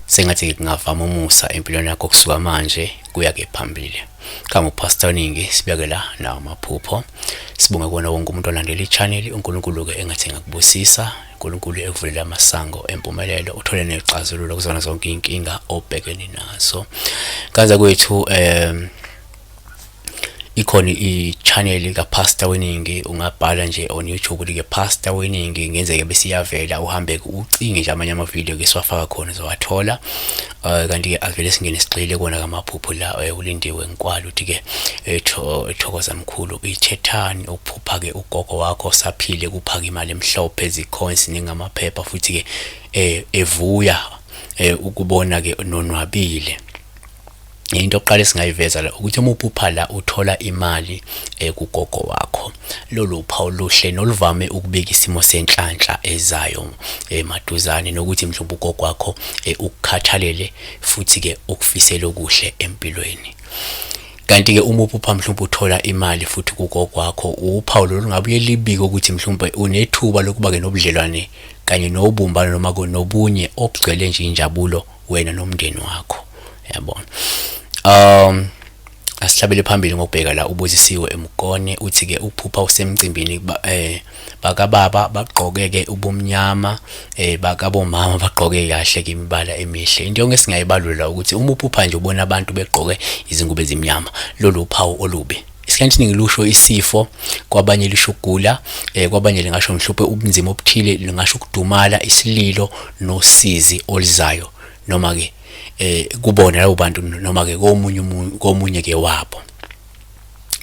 Sengathi kungavama umusa empilweni yakho kusuka manje kuya ke phambili. Kama uPastor Ningi sibekela nawo amaphupho. Sibonga kuona wonke umuntu olandela ichannel. uNkulunkulu ke engathi ngakubusisa, uNkulunkulu ekuvulela amasango empumelelo, uthole nezixazululo kuzona zonke inkinga obhekene nazo. Kaza kwethu ikhona i-channel kaPastor weNingi, ungabhala nje on YouTube like Pastor weNingi, ngenzeke bese iyavela, uhambe ucinge nje amanye ama-video ke siwafaka khona uzowathola. Kanti ke avele singene sigxile kona kamaphupho la ulindiwe nkwalo uthi ke ethokoza mkhulu ithethani ukuphupha ke ugogo wakho saphile kupha imali emhlophe ezicoins ningamaphepha futhi ke evuya ukubona ke nonwabile. Into oqala singayiveza la ukuthi uma uphupha la uthola imali kugogo wakho. Lolu uphawu luhle noluvame ukubeka isimo senhlanhla ezayo maduzane nokuthi mhlawumbe ugogo wakho ukukhathalele futhi ke ukufisela okuhle empilweni. Kanti ke uma uphupha mhlawumbe uthola imali futhi kugogo wakho, uphawu lungabuye libike ukuthi mhlawumbe unethuba lokuba ke nobudlelwane kanye nobumbano noma nobunye obugcwele nje injabulo wena nomndeni wakho. Yabona. Asihlabele phambili ngokubheka la ubusisiwe emgone uthi ke ukuphupha usemcimbini bakababa bagqoke ke ubumnyama, bakabomama bagqoke kahle ke imibala emihle. Into yonke singayibalula ukuthi uma uphupha nje ubona abantu begqoke izingubo ezimnyama, lolu uphawu olubi. Isikhathi ningilusho isifo, kwabanye lisho ukugula, kwabanye lingasho mhlophe ubunzima obuthile, lingasho ukudumala, isililo nosizi olizayo noma ke kubona labo bantu noma ke komunye ke wabo.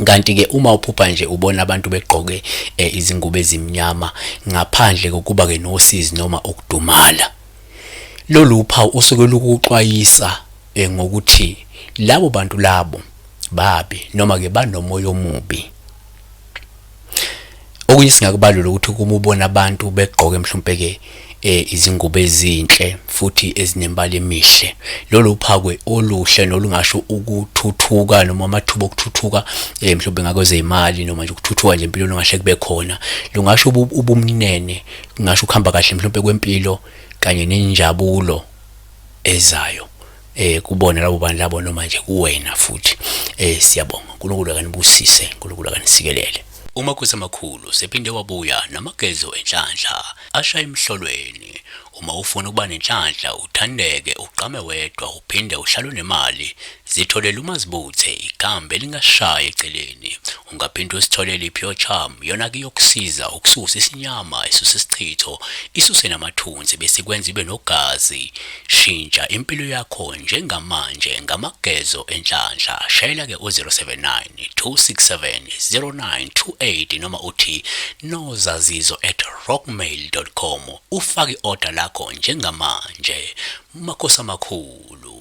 Kanti ke uma uphupha nje ubona abantu begqoke izingubo ezimnyama ngaphandle kokuba ke nosizi noma ukudumala, lolu uphawu usuke lukuxwayisa ngokuthi labo bantu labo babi noma ke banomoya omubi. Okunye singakubalula ukuthi kuma ubona abantu begqoke mhlawumbe ke izingubo ezinhle futhi ezinembala emihle, lolu uphakwe oluhle nolungasho ukuthuthuka noma amathuba okuthuthuka mhlawumbe ngakweze imali noma nje ukuthuthuka nje empilweni ongahle kube khona, lungasho ubumnene, kungasho ukuhamba kahle mhlawumbe kwempilo kanye nenjabulo ezayo kubona labo bantu labo noma nje kuwena futhi. Siyabonga uNkulunkulu akanibusise, uNkulunkulu akanisikelele. Uma kusemakhulu sephinde wabuya namagezo enhlanhla ashaya emhlolweni. Uma ufuna ukuba nenhlanhla uthandeke uqame wedwa uphinde uhlale nemali, zitholela umazibuthe igambe lingashaya eceleni. Ungaphinda usitholele iPure Charm, yona ke yokusiza ukususa isinyama, isuse isichitho, isuse namathunzi bese kwenza ibe nogazi. Shintsha impilo yakho njengamanje ngamagezo enhlanhla. Shayela ke u079 267 0928 noma uthi nozazizo@rockmail.com ufake order lakho njengamanje. Makhosi amakhulu.